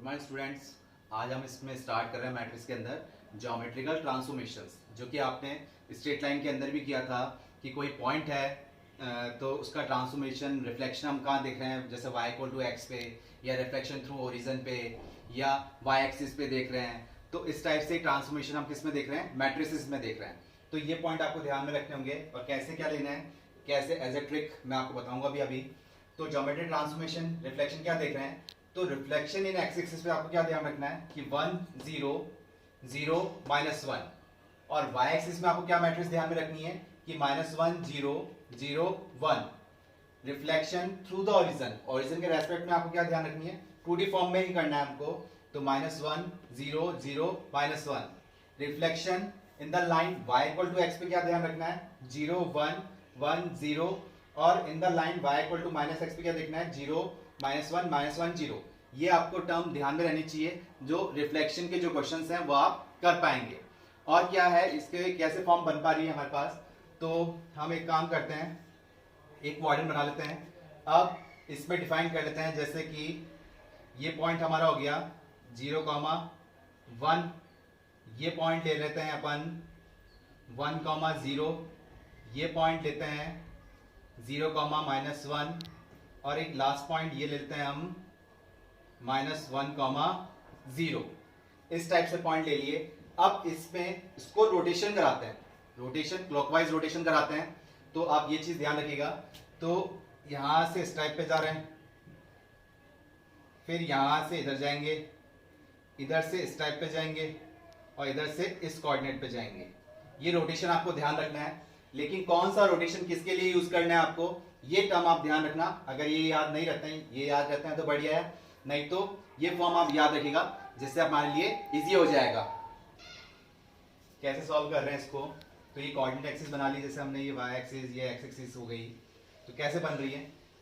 Morning students. आज हम इसमें स्टार्ट कर रहे हैं मैट्रिक्स के अंदर ज्योमेट्रिकल ट्रांसफॉर्मेशंस, जो कि आपने स्ट्रेट लाइन के अंदर भी किया था कि कोई पॉइंट है तो उसका ट्रांसफॉर्मेशन रिफ्लेक्शन हम कहाँ देख रहे हैं, जैसे y इक्वल टू एक्स पे, या रिफ्लेक्शन थ्रू ओरिजन पे, या y एक्सिस पे देख रहे हैं। तो इस टाइप से ट्रांसफॉर्मेशन हम किस में देख रहे हैं, मैट्रिसेस में देख रहे हैं। तो ये पॉइंट आपको ध्यान में रखने होंगे और कैसे क्या लेना है, कैसे एज ए ट्रिक मैं आपको बताऊंगा अभी। तो ज्योमेट्रिक ट्रांसफॉर्मेशन रिफ्लेक्शन क्या देख रहे हैं, तो रिफ्लेक्शन इन एक्स एक्सिस पे आपको क्या ध्यान रखना है कि 1 0 0 -1, और y एक्सिस में आपको क्या मैट्रिक्स ध्यान में रखनी है कि -1 0 0 1। Reflection through the origin, origin के रेस्पेक्ट में आपको क्या ध्यान रखनी है, 2D फॉर्म में ही करना है हमको। तो -1 0 0 -1। Reflection in the line y equal to x पे क्या ध्यान रखना है, 0 1 1 0, और in the line y equal to -x पे क्या देखना है, 0 -1 -1 0। ये आपको टर्म ध्यान में रहनी चाहिए, जो रिफ्लेक्शन के जो क्वेश्चंस हैं वो आप कर पाएंगे। और क्या है, इसके कैसे फॉर्म बन पा रही है हमारे पास, तो हम एक काम करते हैं, एक क्वाड्रेंट बना लेते हैं। अब इसमें डिफाइन कर लेते हैं, जैसे कि ये पॉइंट हमारा हो गया 0, 1। ये पॉइंट ले लेते हैं अपन 1, 0। ये पॉइंट लेते हैं 0, -1, और एक लास्ट पॉइंट ये लेते हैं हम -1, 0। इस टाइप से पॉइंट ले लिए। अब इसमें इसको रोटेशन कराते हैं, रोटेशन क्लॉकवाइज रोटेशन कराते हैं। तो आप ये चीज ध्यान रखिएगा। तो यहां से इस टाइप पे जा रहे हैं, फिर यहां से इधर जाएंगे, इधर से इस टाइप पे जाएंगे, और इधर से इस कोऑर्डिनेट पे जाएंगे। ये रोटेशन आपको ध्यान रखना है, लेकिन कौन सा रोटेशन किसके लिए यूज करना है आपको, ये टर्म आप ध्यान रखना। अगर ये याद नहीं रहते हैं, ये याद रहते हैं तो बढ़िया है, नहीं तो ये फॉर्म आप याद रखिएगा, जिससे हमारे लिए इजी हो जाएगा। कैसे सॉल्व कर रहे हैं इसको, तो ये कोऑर्डिनेट एक्सिस बना ली, जैसे हमने ये y एक्सिस, ये x एक्सिस हो गई। तो कैसे बन रही है,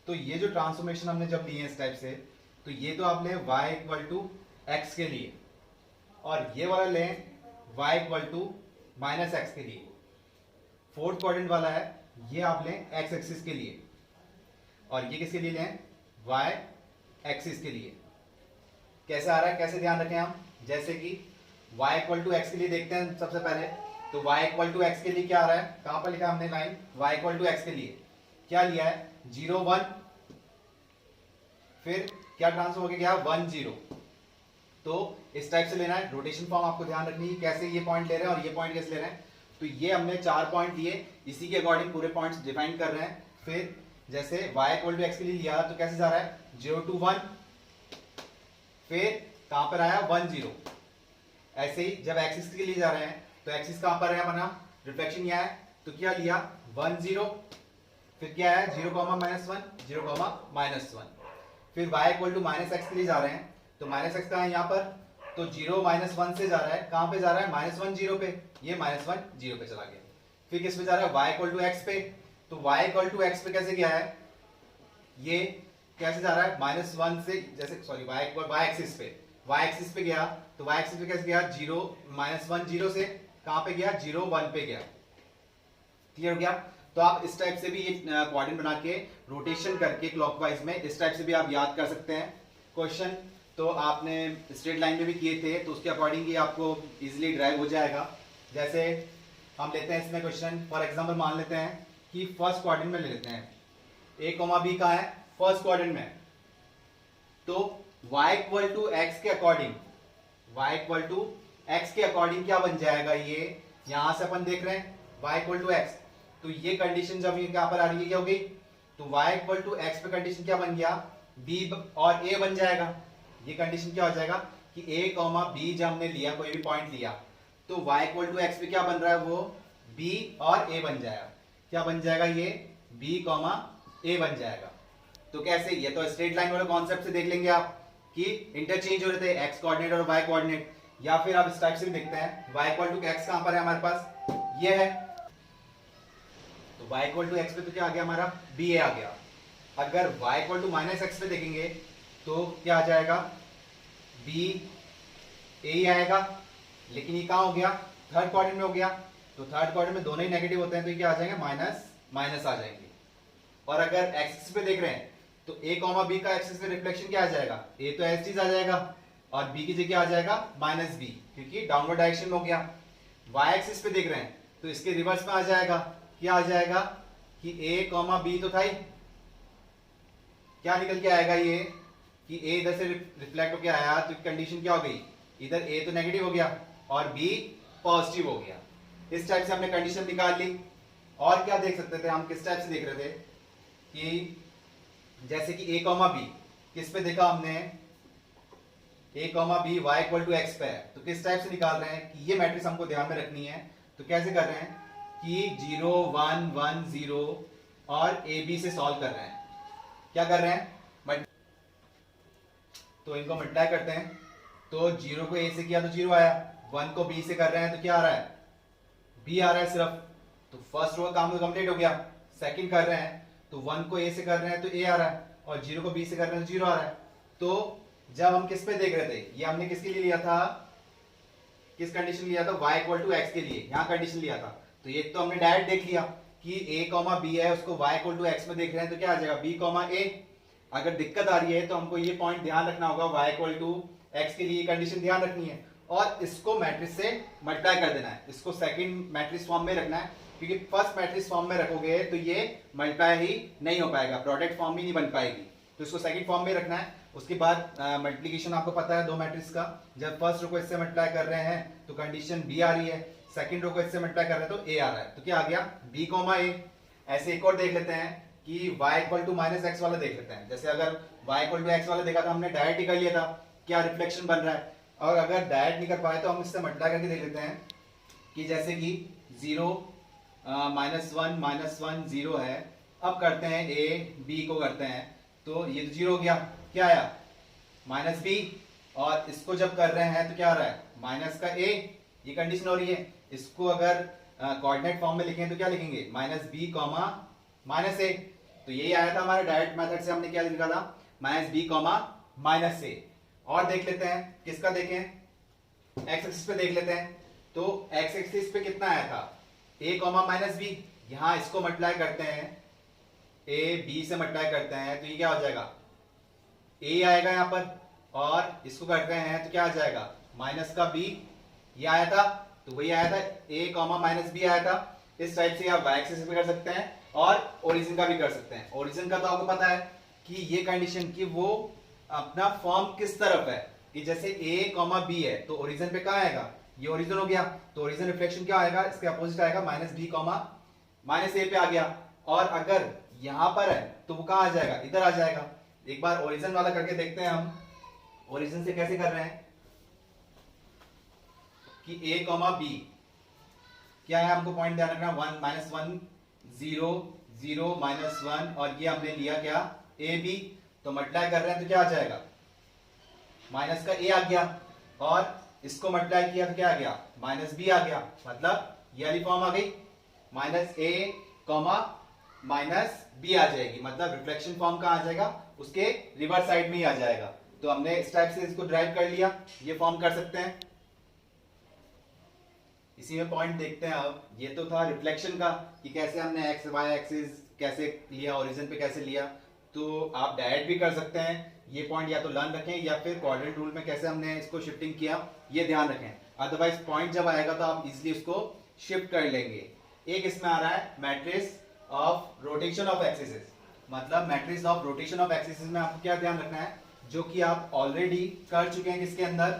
तो ये जो ट्रांसफॉर्मेशन हमने जब ली है इस टाइप से, तो ये तो आप लें y इक्वल टू एक्स के लिए, और ये वाला लें y इक्वल टू -x के लिए। फोर्थ क्वाड्रेंट वाला है, ये आप लें x एक्सिस के लिए, और ये किसके लिए लें, y एक्सिस के लिए। कैसे आ रहा है, कैसे ध्यान रखें हम, जैसे कि y इक्वल टू एक्स के लिए देखते हैं सबसे पहले। तो y इक्वल टू एक्स के लिए क्या आ रहा है, कहां पर लिखा हमने line, y equal to x के लिए क्या लिया है, 0 1, फिर क्या ट्रांसफर होके गया 1 0। तो इस टाइप से लेना है। रोटेशन फॉर्म आपको ध्यान रखनी है, कैसे ये पॉइंट ले रहे हैं और ये पॉइंट कैसे ले रहे हैं। तो ये हमने 4 पॉइंट लिए, इसी के अकॉर्डिंग पूरे पॉइंट्स डिफाइन कर रहे हैं। फिर जैसे y इक्वल टू एक्स के लिए लिया तो कैसे जा रहा है, 0 to 1, फिर कहां पर आया 1 0। ऐसे ही जब एक्सिस के लिए जा रहे हैं, तो एक्सिस कहां पर है अपना, रिफ्लेक्शन यहाँ है, तो क्या लिया 1 0, फिर क्या है 0, -1 0, -1। फिर y इक्वल टू -x के लिए जा रहे हैं, तो -x कहां है यहाँ पर, तो 0 -1 से जा रहा है, कहां पे जा रहा है, -1 0 पे, ये -1 0 पे चला गया। फिर किस पे जा रहा है, y इक्वल टू x पे, तो y इक्वल टू x पे कैसे गया है, ये कैसे जा रहा है, -1 से, जैसे सॉरी y एक्सिस पे गया, तो y एक्सिस पे कैसे गया, 0 -1 0 से कहां पे गया, 0 1 पे गया। क्लियर हो गया। तो आप इस टाइप से भी ये क्वाड्रेंट बना के रोटेशन करके क्लॉकवाइज में इस टाइप से भी आप याद कर सकते हैं क्वेश्चन। तो आपने स्ट्रेट लाइन में भी किए थे, तो उसके अकॉर्डिंग ही आपको इजीली ड्राइव हो जाएगा। जैसे हम लेते हैं इसमें क्वेश्चन, फॉर एग्जांपल मान लेते हैं कि फर्स्ट क्वाड्रेंट में ले लेते हैं, a, b कहां है, फर्स्ट क्वाड्रेंट में। तो y इक्वल टू एक्स के according, y equal to x के अकॉर्डिंग क्या बन जाएगा, ये यहां से अपन देख रहे हैं y इक्वल टू एक्स, तो ये कंडीशन जब यहाँ पर आ रही है क्या हो गई, तो y इक्वल टू एक्स पे कंडीशन क्या बन गया, b और a बन जाएगा। ये कंडीशन क्या हो जाएगा कि a, b जब हमने लिया, कोई भी पॉइंट लिया, तो y इक्वल टू एक्स पे क्या बन रहा है, वो b और a बन जाएगा। क्या बन जाएगा, ये b, a बन जाएगा। तो कैसे, ये तो स्ट्रेट लाइन वाले कॉन्सेप्ट से देख लेंगे आप कि इंटरचेंज हो रहे थे एक्स कोऑर्डिनेट और वाई कोऑर्डिनेट, या फिर आप इस टाइप से भी देखते हैं y इक्वल टू एक्स कहां पर है हमारे पास, ये है, तो y इक्वल टू एक्स पे तो क्या आ गया हमारा, b a आ गया। अगर y इक्वल टू -x पे देखेंगे तो क्या आ जाएगा, b a ही आएगा, लेकिन ये कहां हो गया, थर्ड क्वाड्रेंट में हो गया। तो थर्ड क्वाड्रेंट में दोनों ही नेगेटिव होते हैं, तो ये क्या आ जाएंगे, माइनस आ जाएंगे। और अगर एक्सिस पे देख रहे हैं, तो a, b का एक्सिस पे रिफ्लेक्शन क्या आ जाएगा, a तो एस चीज आ जाएगा, और b की जगह आ जाएगा माइनस बी, क्योंकि डाउनवर्ड डायरेक्शन में हो गया। y एक्सिस पे देख रहे हैं तो इसके रिवर्स में आ जाएगा, क्या आ जाएगा कि a कॉमा बी तो था ही, क्या निकल के आएगा ये कि a इधर से रिफ्लेक्ट होके आया तो कंडीशन क्या हो गई, इधर a तो नेगेटिव हो गया और b पॉजिटिव हो गया। इस टाइप से हमने कंडीशन निकाल ली। और क्या देख सकते थे हम, किस टाइप से देख रहे थे कि जैसे कि a कॉमा बी किस पे देखा हमने, a comma B Y equal to X पे है, तो किस टाइप से निकाल रहे हैं कि ये मैट्रिक्स हमको ध्यान में रखनी है। तो कैसे कर रहे हैं कि 0 1 1 0 और ए बी से सॉल्व कर रहे हैं। क्या कर रहे हैं, तो इनको मल्टीप्लाई करते हैं, तो 0 को a से किया तो 0 आया, 1 को b से कर रहे हैं तो क्या आ रहा है, b आ रहा है सिर्फ, तो फर्स्ट रो का काम तो कंप्लीट हो गया। सेकंड कर रहे हैं तो 1 को a से कर रहे हैं तो a आ रहा है और 0 को b से कर रहे हैं तो 0 आ रहा है। तो जब हम किस पे देख रहे थे, ये हमने किसके लिए लिया था, किस कंडीशन लिया था, y इक्वल टू एक्स के लिए यहाँ कंडीशन लिया था। तो ये तो हमने डायरेक्ट देख लिया कि a कॉमा बी है, उसको y इक्वल टू एक्स में देख रहे हैं तो क्या आ जाएगा b कॉमा a। अगर दिक्कत आ रही है तो हमको ये पॉइंट ध्यान रखना होगा, y इक्वल टू एक्स के लिए कंडीशन ध्यान रखनी है और इसको मैट्रिक्स से मल्टीप्लाई कर देना है, इसको सेकंड मैट्रिक्स फॉर्म में रखना है, क्योंकि फर्स्ट मैट्रिक्स फॉर्म में रखोगे तो ये मल्टीप्लाई ही नहीं हो पाएगा, प्रोडक्ट फॉर्म ही नहीं बन पाएगी, तो इसको सेकंड फॉर्म में रखना है। उसके बाद मल्टीप्लिकेशन आपको पता है दो मैट्रिक्स का, जब फर्स्ट रो को इससे मल्टीप्लाई कर रहे हैं तो कंडीशन b आ रही है, सेकंड रो को इससे मल्टीप्लाई कर रहे हैं तो a आ रहा है, तो क्या आ गया b कॉमा a। ऐसे एक और देख लेते हैं कि y equal to minus X वाला देख लेते हैं। जैसे अगर y इक्वल टू एक्स वाला देखा था हमने, डायरेक्ट ही कर लिया था, क्या रिफ्लेक्शन बन रहा है, और अगर डायरेक्ट नहीं कर पाए तो हम इससे मल्टीप्लाई करके देख लेते हैं कि जैसे कि 0 -1 0 है। अब करते हैं a b को करते हैं तो ये तो 0 हो गया, क्या आया माइनस बी, और इसको जब कर रहे हैं तो क्या आ रहा है माइनस का a, ये कंडीशन हो रही है। इसको अगर कोऑर्डिनेट फॉर्म में लिखें तो क्या लिखेंगे माइनस बी कॉमा माइनस ए, तो यही आया था हमारे डायरेक्ट मेथड से, हमने क्या लिखा था माइनस बी कॉमा माइनस ए। और देख लेते हैं किसका, देखें एक्स एक्सिस पे देख लेते हैं, तो एक्स एक्सिस पे कितना आया था a कॉमा माइनस बी, यहां इसको मल्टीप्लाई करते हैं a b से मल्टीप्लाई करते हैं तो ये क्या हो जाएगा a आएगा यहां पर, और इसको करते हैं तो क्या आ जाएगा माइनस का b, ये आया था तो वही आया था a कॉमा माइनस बी आया था। इस टाइप से आप y एक्सिस पे कर सकते हैं और ओरिजिन का भी कर सकते हैं। ओरिजिन का तो आपको पता है कि ये कंडीशन की वो अपना फॉर्म किस तरफ है, कि जैसे a कॉमा बी है तो ओरिजिन पे कहाँ आएगा, ये ओरिजिन हो गया, तो ओरिजिन रिफ्लेक्शन क्या आएगा, इसके अपोजिट आएगा माइनस बी कॉमा माइनस ए पे आ गया। और अगर यहां पर है तो वो कहां आ जाएगा, इधर आ जाएगा। एक बार ओरिजिन वाला करके देखते हैं हम, ओरिजिन से कैसे कर रहे हैं कि a कॉमा बी क्या है, हमको पॉइंट ध्यान रखना 1 -1 0 0 -1, और ये हमने लिया क्या a b, तो मल्टीप्लाई कर रहे हैं तो क्या आ जाएगा माइनस का a आ गया, और इसको मल्टीप्लाई किया तो क्या आ गया माइनस बी आ गया, मतलब ये वाली फॉर्म आ गई minus a comma minus B आ जाएगी, मतलब रिफ्लेक्शन फॉर्म कहां आ जाएगा उसके रिवर्स साइड में ही आ जाएगा। तो हमने इस टाइप से इसको ड्राइव कर लिया, ये फॉर्म कर सकते हैं। इसी में पॉइंट देखते हैं अब, ये तो था रिफ्लेक्शन का कि कैसे हमने एक्स वाई एक्सिस कैसे लिया, ओरिजिन पे कैसे लिया, तो आप डायरेक्ट भी कर सकते हैं। ये पॉइंट या तो लर्न रखें या फिर कोऑर्डिनेट रूल में कैसे हमने इसको शिफ्टिंग किया ये ध्यान रखें, अदरवाइज पॉइंट जब आएगा तो आप इजिली उसको शिफ्ट कर लेंगे। एक इसमें आ रहा है matrix of rotation of axis, मतलब matrix of rotation of axis में आपको क्या ध्यान रखना है, जो कि आप ऑलरेडी कर चुके हैं, किसके अंदर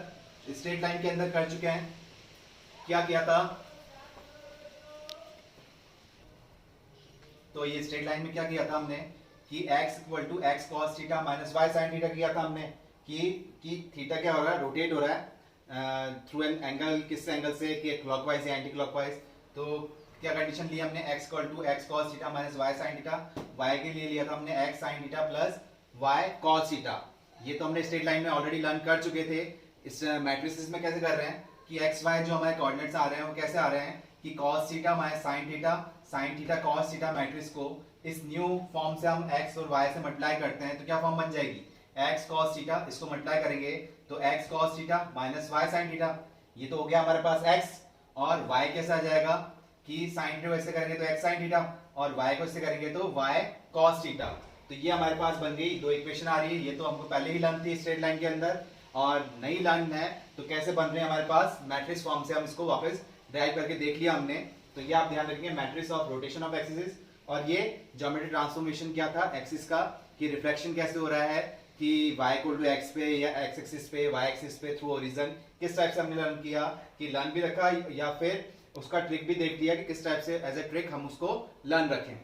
स्ट्रेट लाइन के अंदर कर चुके हैं। क्या किया था, तो ये स्ट्रेट लाइन में क्या किया था हमने कि x equal to x cos theta minus Y sine theta किया था हमने, कि थीटा क्या हो रहा है रोटेट हो रहा है थ्रू एन एंगल, किस एंगल से कि क्लॉकवाइज या एंटी क्लॉकवाइज। तो क्या कंडीशन ली हमने x equal to x cos theta minus Y sine theta, y के लिए लिया था हमने x sine theta plus y cos theta. ये तो हमने स्ट्रेट लाइन में ऑलरेडी लर्न कर चुके थे। इस मैट्रिसेस में कैसे कर रहे हैं कि एक्स वाई जो हमारे कोऑर्डिनेट्स आ रहे हैं वो कैसे आ रहे हैं कि cos theta minus sin theta cos theta matrix को इस न्यू फॉर्म से हम x और y से मल्टीप्लाई करते हैं तो क्या फॉर्म बन जाएगी x cos थीटा, इसको मल्टीप्लाई करेंगे तो x cos theta minus y sin theta, ये तो हो गया हमारे पास x, और y कैसे आ जाएगा कि sin थीटा ऐसे करेंगे तो x sin थीटा, और y को ऐसे करेंगे तो y cos थीटा। तो ये हमारे पास बन गई दो इक्वेशन आ रही है, ये तो हमको पहले ही लर्न थी स्ट्रेट लाइन के अंदर। और नहीं लर्न है तो कैसे बन रहे हैं हमारे पास मैट्रिक्स फॉर्म से, हम इसको वापस ड्राइव करके देख लिया हमने। तो ये आप ध्यान रखिए, matrix of rotation of axis. और ये ज्योमेट्रिक ट्रांसफॉर्मेशन क्या था एक्सिस का, कि रिफ्लेक्शन कैसे हो रहा है कि y इक्वल टू x पे या x एक्सिस पे y एक्सिस पे थ्रू ओरिजिन, किस टाइप से हमने लर्न किया, कि लर्न भी रखा या फिर उसका ट्रिक भी देख लिया कि किस टाइप से एज ए ट्रिक हम उसको लर्न रखें।